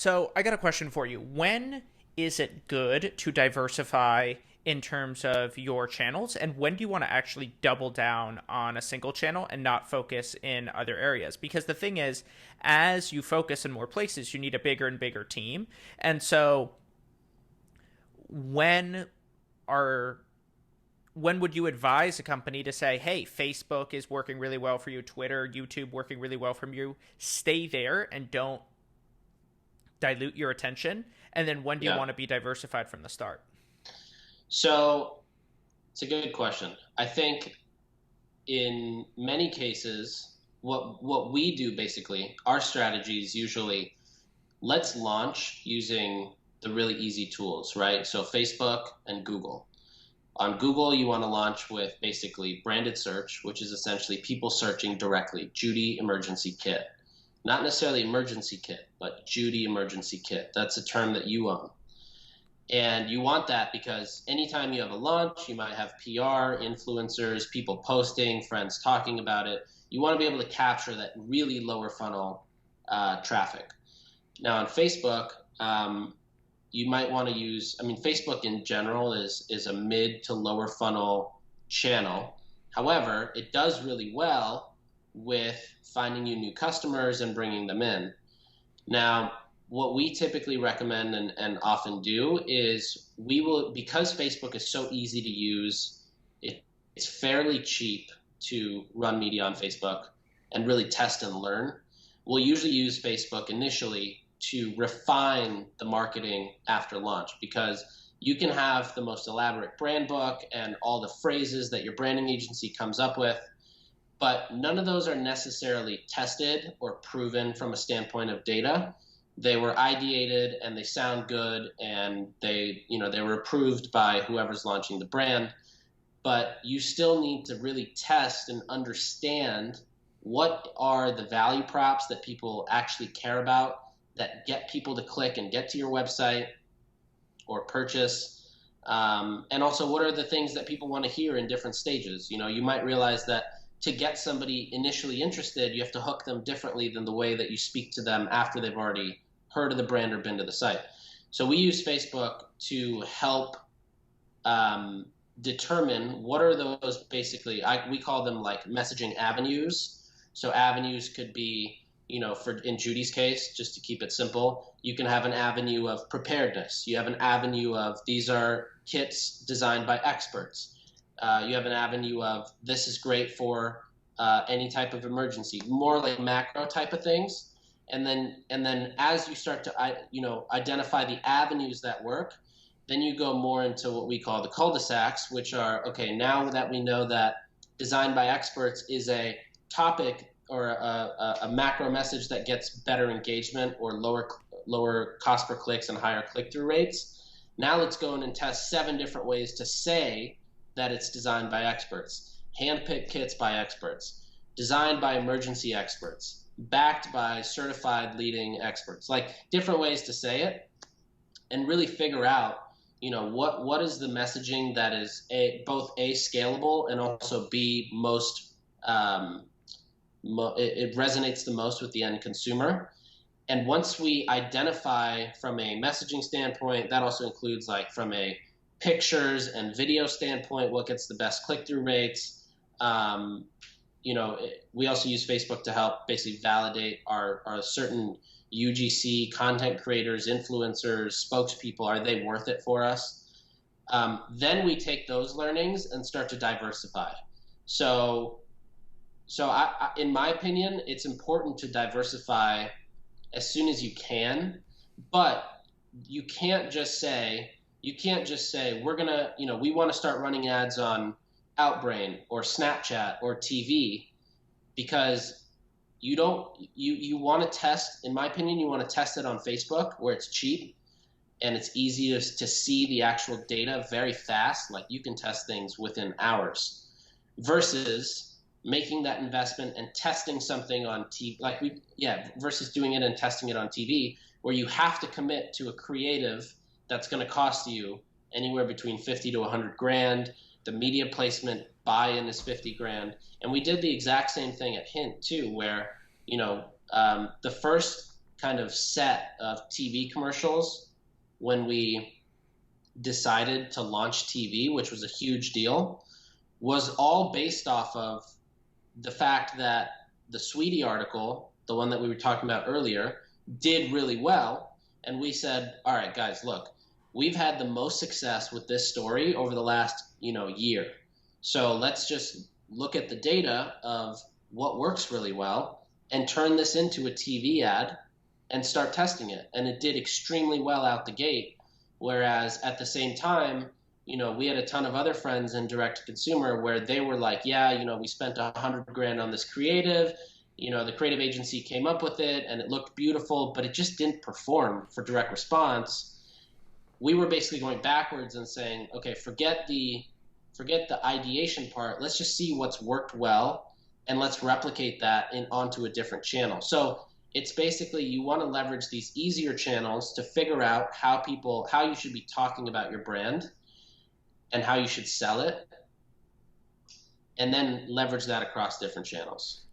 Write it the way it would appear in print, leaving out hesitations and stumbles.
So I got a question for you. When is it good to diversify in terms of your channels, and when do you want to actually double down on a single channel and not focus in other areas? Because the thing is, as you focus in more places, you need a bigger and bigger team. And so when are when would you advise a company to say, hey, Facebook is working really well for you, Twitter, YouTube working really well for you, stay there and don't dilute your attention? And then when do you Yeah. want to be diversified from the start? So it's a good question. I think in many cases, what we do basically, our strategy is usually let's launch using the really easy tools, right? So Facebook and Google. On Google, you want to launch with basically branded search, which is essentially people searching directly, Judy emergency kit. Not necessarily emergency kit, but Judy emergency kit. That's a term that you own. And you want that because anytime you have a launch, you might have PR, influencers, people posting, friends talking about it. You want to be able to capture that really lower funnel traffic. Now on Facebook, you might want to use, I mean, Facebook in general is a mid to lower funnel channel. However, it does really well with finding you new customers and bringing them in. Now, what we typically recommend and often do is we will, because Facebook is so easy to use, it's fairly cheap to run media on Facebook and really test and learn. We'll usually use Facebook initially to refine the marketing after launch, because you can have the most elaborate brand book and all the phrases that your branding agency comes up with, but none of those are necessarily tested or proven from a standpoint of data. They were ideated and they sound good and they were approved by whoever's launching the brand, but you still need to really test and understand what are the value props that people actually care about, that get people to click and get to your website or purchase. And also, what are the things that people want to hear in different stages? You might realize that to get somebody initially interested, you have to hook them differently than the way that you speak to them after they've already heard of the brand or been to the site. So we use Facebook to help determine what are those basically, we call them like messaging avenues. So avenues could be, in Judy's case, just to keep it simple, you can have an avenue of preparedness. You have an avenue of these are kits designed by experts. You have an avenue of this is great for any type of emergency, more like macro type of things. And then as you start to identify the avenues that work, then you go more into what we call the cul-de-sacs, which are, okay, now that we know that designed by experts is a topic or a macro message that gets better engagement or lower cost per clicks and higher click-through rates. Now let's go in and test 7 different ways to say that it's designed by experts, hand-picked kits by experts, designed by emergency experts, backed by certified leading experts, like different ways to say it, and really figure out, what is the messaging that is both scalable and also B most it resonates the most with the end consumer. And once we identify from a messaging standpoint, that also includes like from a pictures and video standpoint, what gets the best click-through rates. We also use Facebook to help basically validate our certain UGC content creators, influencers, spokespeople. Are they worth it for us? Then we take those learnings and start to diversify. So in my opinion, it's important to diversify as soon as you can, but you can't just say we're gonna, we want to start running ads on Outbrain or Snapchat or TV, because you want to test, in my opinion, you want to test it on Facebook where it's cheap and it's easy to see the actual data very fast. Like you can test things within hours versus making that investment and testing something on TV, versus doing it and testing it on TV, where you have to commit to a creative that's going to cost you anywhere between 50 to 100 grand. The media placement buy-in is 50 grand. And we did the exact same thing at Hint too, where, the first kind of set of TV commercials when we decided to launch TV, which was a huge deal, was all based off of the fact that the Sweetie article, the one that we were talking about earlier, did really well. And we said, all right, guys, look, we've had the most success with this story over the last, year. So let's just look at the data of what works really well and turn this into a TV ad and start testing it. And it did extremely well out the gate. Whereas at the same time, we had a ton of other friends in direct to consumer where they were like, yeah, we spent $100,000 on this creative. The creative agency came up with it and it looked beautiful, but it just didn't perform for direct response. We were basically going backwards and saying, okay, forget the ideation part. Let's just see what's worked well and let's replicate that onto a different channel. So it's basically you want to leverage these easier channels to figure out how you should be talking about your brand and how you should sell it, and then leverage that across different channels.